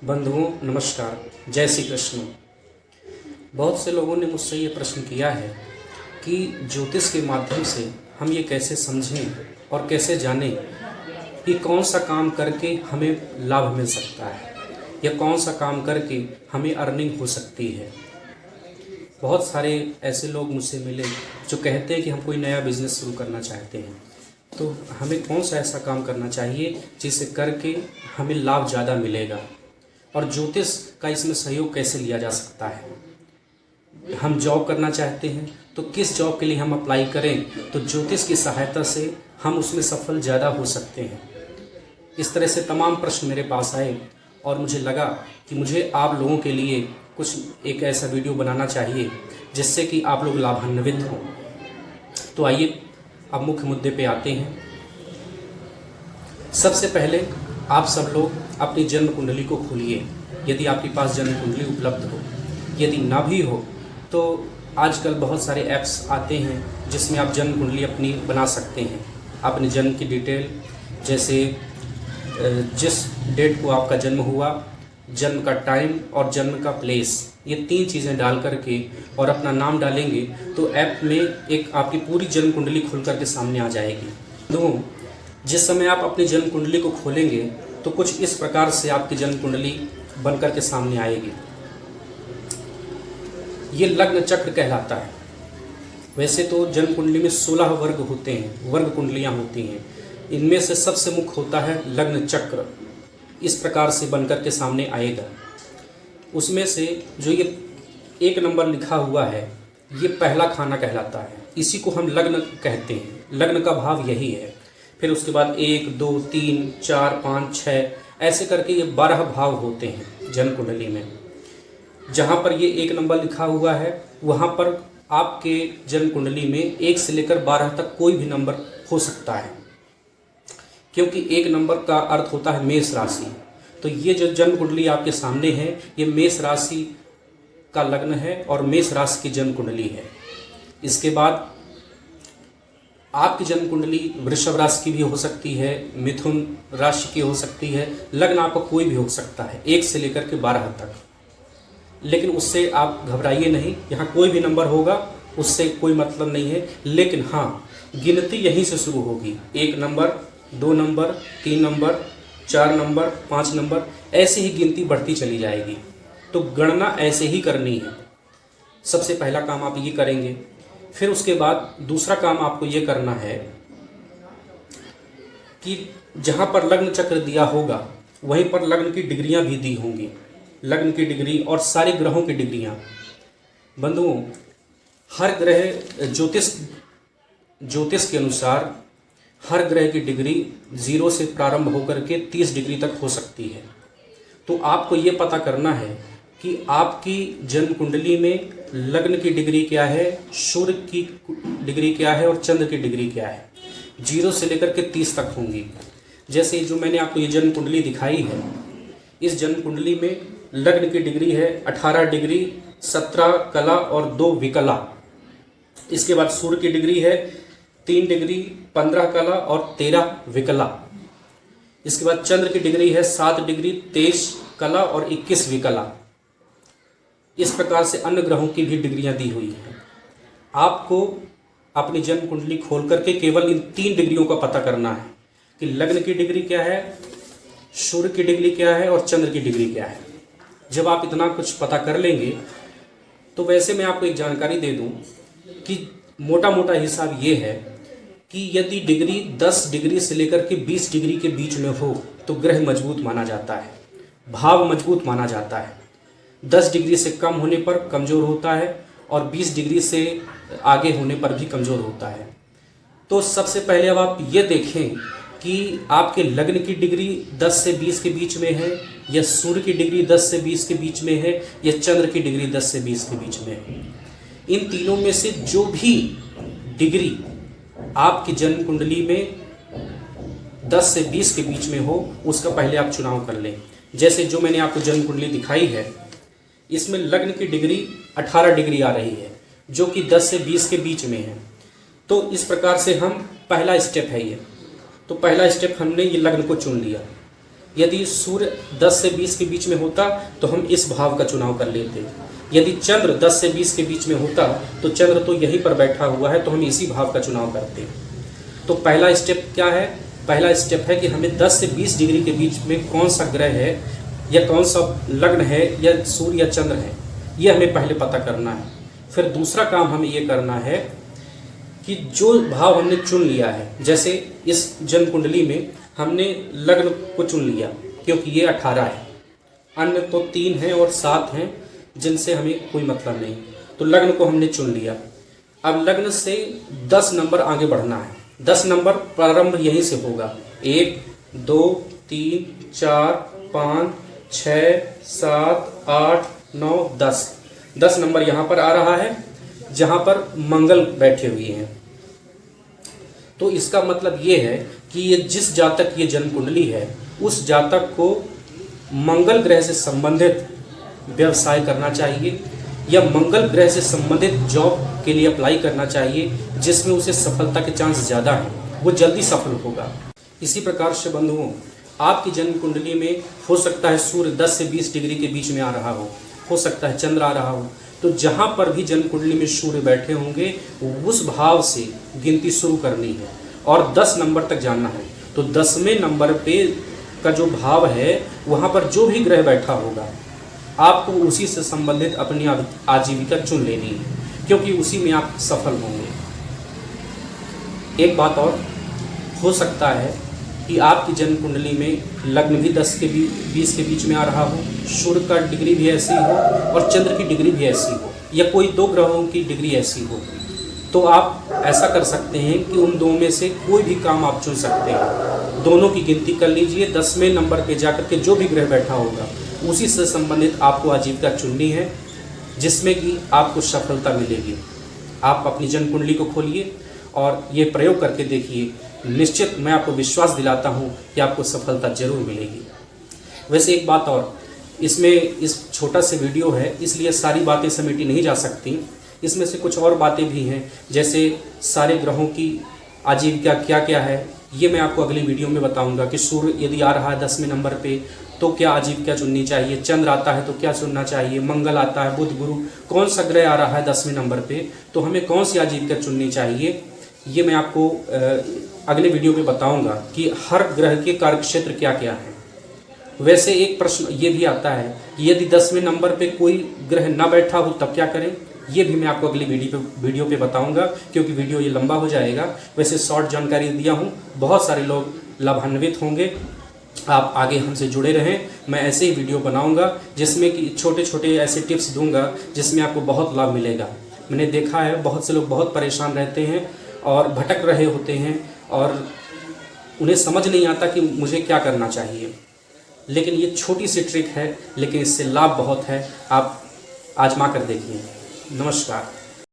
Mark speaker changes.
Speaker 1: बंधुओं नमस्कार, जय श्री कृष्ण। बहुत से लोगों ने मुझसे ये प्रश्न किया है कि ज्योतिष के माध्यम से हम ये कैसे समझें और कैसे जानें कि कौन सा काम करके हमें लाभ मिल सकता है या कौन सा काम करके हमें अर्निंग हो सकती है। बहुत सारे ऐसे लोग मुझसे मिले जो कहते हैं कि हम कोई नया बिजनेस शुरू करना चाहते हैं, तो हमें कौन सा ऐसा काम करना चाहिए जिसे करके हमें लाभ ज़्यादा मिलेगा और ज्योतिष का इसमें सहयोग कैसे लिया जा सकता है। हम जॉब करना चाहते हैं तो किस जॉब के लिए हम अप्लाई करें तो ज्योतिष की सहायता से हम उसमें सफल ज़्यादा हो सकते हैं। इस तरह से तमाम प्रश्न मेरे पास आए और मुझे लगा कि मुझे आप लोगों के लिए कुछ एक ऐसा वीडियो बनाना चाहिए जिससे कि आप लोग लाभान्वित हों। तो आइए अब मुख्य मुद्दे पे आते हैं। सबसे पहले आप सब लोग अपनी जन्म कुंडली को खोलिए, यदि आपके पास जन्म कुंडली उपलब्ध हो। यदि ना भी हो तो आजकल बहुत सारे ऐप्स आते हैं जिसमें आप जन्म कुंडली अपनी बना सकते हैं। अपने जन्म की डिटेल, जैसे जिस डेट को आपका जन्म हुआ, जन्म का टाइम और जन्म का प्लेस, ये 3 चीज़ें डाल करके और अपना नाम डालेंगे तो ऐप में एक आपकी पूरी जन्म कुंडली खुल करके सामने आ जाएगी। तो जिस समय आप अपनी जन्म कुंडली को खोलेंगे तो कुछ इस प्रकार से आपकी जन्म कुंडली बन करके सामने आएगी। ये लग्न चक्र कहलाता है। वैसे तो जन्म कुंडली में 16 वर्ग होते हैं, वर्ग कुंडलियां होती हैं। इनमें से सबसे मुख्य होता है लग्न चक्र। इस प्रकार से बन करके सामने आएगा। उसमें से जो ये 1 नंबर लिखा हुआ है ये पहला खाना कहलाता है। इसी को हम लग्न कहते हैं। लग्न का भाव यही है। फिर उसके बाद 1, 2, 3, 4, 5, 6 ऐसे करके ये 12 भाव होते हैं जन्म कुंडली में। जहाँ पर ये 1 नंबर लिखा हुआ है वहाँ पर आपके जन्म कुंडली में 1 से लेकर 12 तक कोई भी नंबर हो सकता है, क्योंकि 1 नंबर का अर्थ होता है मेष राशि। तो ये जो जन्म कुंडली आपके सामने है ये मेष राशि का लग्न है और मेष राशि की जन्म कुंडली है। इसके बाद आपकी जन्म कुंडली वृषभ राशि की भी हो सकती है, मिथुन राशि की हो सकती है। लग्न आपका कोई भी हो सकता है 1 से लेकर के 12 तक। लेकिन उससे आप घबराइए नहीं, यहाँ कोई भी नंबर होगा उससे कोई मतलब नहीं है। लेकिन हाँ, गिनती यहीं से शुरू होगी। 1 number, 2 number, 3 number, 4 number, 5 number, ऐसे ही गिनती बढ़ती चली जाएगी। तो गणना ऐसे ही करनी है। सबसे पहला काम आप ये करेंगे। फिर उसके बाद दूसरा काम आपको ये करना है कि जहाँ पर लग्न चक्र दिया होगा वहीं पर लग्न की डिग्रियां भी दी होंगी। लग्न की डिग्री और सारे ग्रहों की डिग्रियां। बंधुओं, हर ग्रह ज्योतिष के अनुसार हर ग्रह की डिग्री 0 से प्रारंभ होकर के 30 डिग्री तक हो सकती है। तो आपको ये पता करना है कि आपकी जन्म कुंडली में लग्न की डिग्री क्या है, सूर्य की डिग्री क्या है और चंद्र की डिग्री क्या है। 0 से लेकर के 30 तक होंगी। जैसे जो मैंने आपको ये जन्म कुंडली दिखाई है, इस जन्म कुंडली में लग्न की डिग्री है 18 डिग्री, 17 कला और 2 विकला। इसके बाद सूर्य की डिग्री है 3 डिग्री, 15 कला और 13 विकला। इसके बाद चंद्र की डिग्री है 7 डिग्री, 23 कला और 21 विकला। इस प्रकार से अन्य ग्रहों की भी डिग्रियां दी हुई हैं। आपको अपनी जन्म कुंडली खोल करके केवल इन 3 डिग्रियों का पता करना है कि लग्न की डिग्री क्या है, सूर्य की डिग्री क्या है और चंद्र की डिग्री क्या है। जब आप इतना कुछ पता कर लेंगे तो वैसे मैं आपको एक जानकारी दे दूं कि मोटा मोटा हिसाब ये है कि यदि डिग्री 10 डिग्री से लेकर के 20 डिग्री के बीच में हो तो ग्रह मजबूत माना जाता है, भाव मजबूत माना जाता है। 10 डिग्री से कम होने पर कमज़ोर होता है और 20 डिग्री से आगे होने पर भी कमज़ोर होता है। तो सबसे पहले अब आप ये देखें कि आपके लग्न की डिग्री 10 से 20 के बीच में है या सूर्य की डिग्री 10 से 20 के बीच में है या चंद्र की डिग्री 10 से 20 के बीच में है। इन तीनों में से जो भी डिग्री आपकी जन्म कुंडली में 10 से 20 के बीच में हो उसका पहले आप चुनाव कर लें। जैसे जो मैंने आपको जन्म कुंडली दिखाई है, इसमें लग्न की डिग्री 18 डिग्री आ रही है जो कि 10 से 20 के बीच में है। तो इस प्रकार से हम पहला स्टेप है ये। तो पहला स्टेप हमने ये लग्न को चुन लिया। यदि सूर्य 10 से 20 के बीच में होता तो हम इस भाव का चुनाव कर लेते। यदि चंद्र 10 से 20 के बीच में होता तो चंद्र तो यहीं पर बैठा हुआ है, तो हम इसी भाव का चुनाव करते। तो पहला स्टेप क्या है? पहला स्टेप है कि हमें 10 से 20 डिग्री के बीच में कौन सा ग्रह है या कौन सा लग्न है या सूर्य या चंद्र है, ये हमें पहले पता करना है। फिर दूसरा काम हमें ये करना है कि जो भाव हमने चुन लिया है, जैसे इस जन्म कुंडली में हमने लग्न को चुन लिया क्योंकि ये 18 है, अन्य तो 3 हैं और 7 हैं जिनसे हमें कोई मतलब नहीं, तो लग्न को हमने चुन लिया। अब लग्न से 10 नंबर आगे बढ़ना है। 10 नंबर प्रारंभ यहीं से होगा। 1 2 3 4 5 6 7 8 9 10 10 नंबर यहाँ पर आ रहा है जहाँ पर मंगल बैठे हुए हैं। तो इसका मतलब ये है कि ये जिस जातक ये जन्म कुंडली है उस जातक को मंगल ग्रह से संबंधित व्यवसाय करना चाहिए या मंगल ग्रह से संबंधित जॉब के लिए अप्लाई करना चाहिए, जिसमें उसे सफलता के चांस ज़्यादा हैं, वो जल्दी सफल होगा। इसी प्रकार से बंधुओं, आपकी जन्म कुंडली में हो सकता है सूर्य 10 से 20 डिग्री के बीच में आ रहा हो सकता है चंद्र आ रहा हो, तो जहाँ पर भी जन्म कुंडली में सूर्य बैठे होंगे उस भाव से गिनती शुरू करनी है और 10 नंबर तक जाना है। तो 10वें नंबर पे का जो भाव है वहाँ पर जो भी ग्रह बैठा होगा आपको उसी से संबंधित अपनी आजीविका चुन लेनी है, क्योंकि उसी में आप सफल होंगे। एक बात और, हो सकता है कि आपकी जन्म कुंडली में लग्न भी 10 के 20 के बीच में आ रहा हो, सूर्य का डिग्री भी ऐसी हो और चंद्र की डिग्री भी ऐसी हो, या कोई 2 ग्रहों की डिग्री ऐसी हो, तो आप ऐसा कर सकते हैं कि उन 2 में से कोई भी काम आप चुन सकते हैं। दोनों की गिनती कर लीजिए, 10वें नंबर पे जाकर के जो भी ग्रह बैठा होगा उसी से संबंधित आपको आजीविका चुननी है, जिसमें कि आपको सफलता मिलेगी। आप अपनी जन्म कुंडली को खोलिए और ये प्रयोग करके देखिए, निश्चित मैं आपको विश्वास दिलाता हूँ कि आपको सफलता जरूर मिलेगी। वैसे एक बात और, इसमें इस छोटा सा वीडियो है इसलिए सारी बातें समेटी नहीं जा सकती, इसमें से कुछ और बातें भी हैं, जैसे सारे ग्रहों की आजीविका क्या क्या है ये मैं आपको अगली वीडियो में बताऊंगा कि सूर्य यदि आ रहा है 10वें नंबर पे तो क्या आजीविका चुननी चाहिए, चंद्र आता है तो क्या चुनना चाहिए, मंगल आता है, बुध गुरु, कौन सा ग्रह आ रहा है 10वें नंबर पे तो हमें कौन सी आजीविका चुननी चाहिए, ये मैं आपको अगले वीडियो में बताऊंगा कि हर ग्रह के कार्यक्षेत्र क्या क्या है। वैसे एक प्रश्न ये भी आता है कि यदि 10वें नंबर पे कोई ग्रह ना बैठा हो तब क्या करें, ये भी मैं आपको अगली वीडियो पे बताऊंगा, क्योंकि वीडियो ये लंबा हो जाएगा। वैसे शॉर्ट जानकारी दिया हूँ, बहुत सारे लोग लाभान्वित होंगे। आप आगे हमसे जुड़े रहें, मैं ऐसे ही वीडियो बनाऊंगा जिसमें कि छोटे छोटे ऐसे टिप्स दूंगा जिसमें आपको बहुत लाभ मिलेगा। मैंने देखा है बहुत से लोग बहुत परेशान रहते हैं और भटक रहे होते हैं और उन्हें समझ नहीं आता कि मुझे क्या करना चाहिए, लेकिन ये छोटी सी ट्रिक है लेकिन इससे लाभ बहुत है, आप आजमा कर देखिए। नमस्कार।